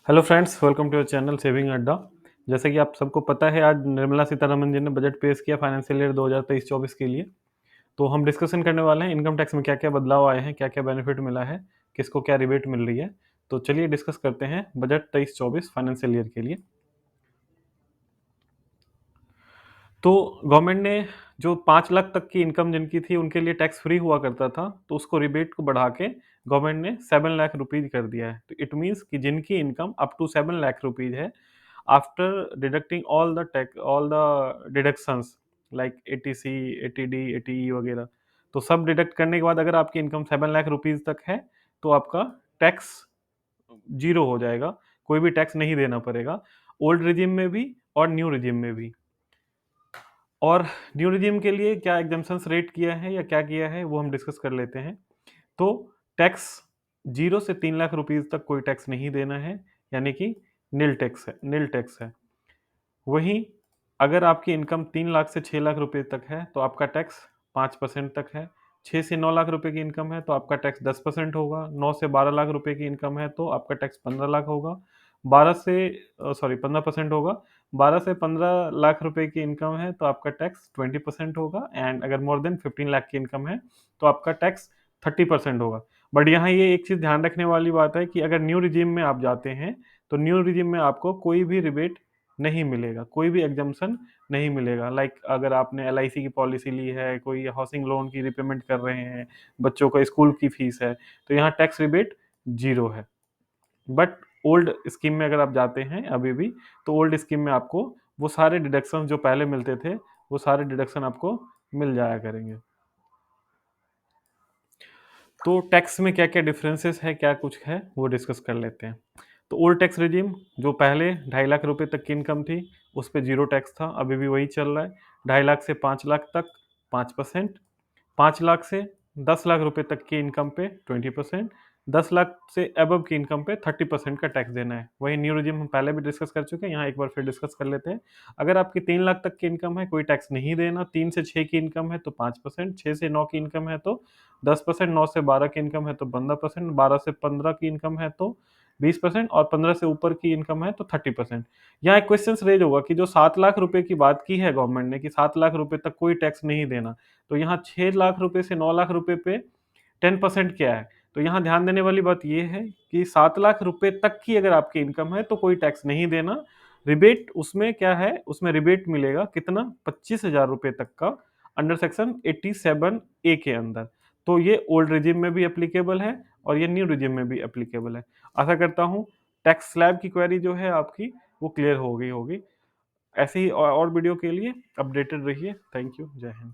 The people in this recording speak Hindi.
Hello friends, welcome to your channel saving Adda. जैसे कि आप सबको पता है, आज निर्मला सीतारमन जी ने बजट पेश किया फाइनेंशियल ईयर 2023-24 के लिए। तो हम डिस्कशन करने वाले हैं इनकम टैक्स में क्या क्या बदलाव आए हैं, क्या क्या बेनिफिट मिला है, किसको क्या रिबेट मिल रही है। तो चलिए डिस्कस करते हैं बजट 23-24 फाइनेंशियल ईयर के लिए। तो गवर्नमेंट ने जो 5 लाख तक की इनकम जिनकी थी उनके लिए टैक्स फ्री हुआ करता था, तो उसको रिबेट को बढ़ा के गवर्नमेंट ने 7 लाख रुपीज कर दिया है। तो इट मीन्स कि जिनकी income up to 7 lakh rupees है, after deducting all the deductions like ATC, ATD, ATE वगैरह, तो सब डिडक्ट करने के बाद अगर आपकी इनकम 7 लाख रुपीज तक है तो आपका टैक्स जीरो हो जाएगा, कोई भी टैक्स नहीं देना पड़ेगा, ओल्ड रिजिम में भी और न्यू रिजिम में भी। और न्यू रिजिम के लिए क्या एग्जाम्पशंस रेट किया है या क्या किया है वो हम डिस्कस कर लेते हैं। तो टैक्स 0 से 3 लाख रुपीज तक कोई टैक्स नहीं देना है, यानी कि नील टैक्स है। वहीं अगर आपकी इनकम 3 लाख से 6 लाख रुपए तक है तो आपका टैक्स 5% तक है। 6 से 9 लाख रुपए की इनकम है तो आपका टैक्स 10% होगा। 9 से 12 लाख रुपए की इनकम है तो आपका टैक्स 15 लाख होगा। 15% होगा। 12 से 15 लाख रुपए की इनकम है तो आपका टैक्स 20% होगा। एंड अगर मोर देन 15 लाख की इनकम है तो आपका टैक्स 30% होगा। बट यहाँ ये एक चीज़ ध्यान रखने वाली बात है कि अगर न्यू रिजीम में आप जाते हैं तो न्यू रिजीम में आपको कोई भी रिबेट नहीं मिलेगा, कोई भी एग्जम्पशन नहीं मिलेगा। लाइक अगर आपने एलआईसी की पॉलिसी ली है, कोई हाउसिंग लोन की रिपेमेंट कर रहे हैं, बच्चों का स्कूल की फीस है, तो यहाँ टैक्स रिबेट जीरो है। बट ओल्ड स्कीम में अगर आप जाते हैं अभी भी, तो ओल्ड स्कीम में आपको वो सारे डिडक्शन जो पहले मिलते थे वो सारे डिडक्शन आपको मिल जाया करेंगे। तो टैक्स में क्या क्या डिफरेंसेस है, क्या कुछ है, वो डिस्कस कर लेते हैं। तो ओल्ड टैक्स रिजीम, जो पहले 2.5 लाख रुपए तक की इनकम थी उस पर जीरो टैक्स था, अभी भी वही चल रहा है। 2.5 लाख से 5 लाख तक 5%, 5 लाख से 10 लाख रुपए तक की इनकम पे 20%, 10 लाख से अबव की इनकम पे 30% का टैक्स देना है। वही न्यू रिजीम हम पहले भी डिस्कस कर चुके हैं, यहाँ एक बार फिर डिस्कस कर लेते हैं। अगर आपकी 3 लाख तक की इनकम है कोई टैक्स नहीं देना। 3 से 6 की इनकम है तो 5%, 6 से 9 की इनकम है तो 10%, 9 से 12 की इनकम है तो 15%, 12 से 15 की इनकम है तो 20%, और 15 से ऊपर की इनकम है तो 30%। यहाँ एक क्वेश्चन रेज होगा कि जो 7 लाख रुपए की बात की है गवर्नमेंट ने कि 7 लाख रुपए तक कोई टैक्स नहीं देना, तो यहाँ 6 लाख रुपए से 9 लाख रुपए पे 10% क्या है। तो यहाँ ध्यान देने वाली बात यह है कि 7 लाख रुपए तक की अगर आपकी इनकम है तो कोई टैक्स नहीं देना। रिबेट उसमें क्या है, उसमें रिबेट मिलेगा कितना, 25,000 रुपए तक का, अंडर सेक्शन 87A के अंदर। तो ये ओल्ड रिजिम में भी एप्लीकेबल है और ये न्यू रिजिम में भी एप्लीकेबल है। आशा करता हूँ टैक्स स्लैब की क्वेरी जो है आपकी वो क्लियर हो गई होगी। ऐसे ही और वीडियो के लिए अपडेटेड रहिए। Thank you. जय हिंद।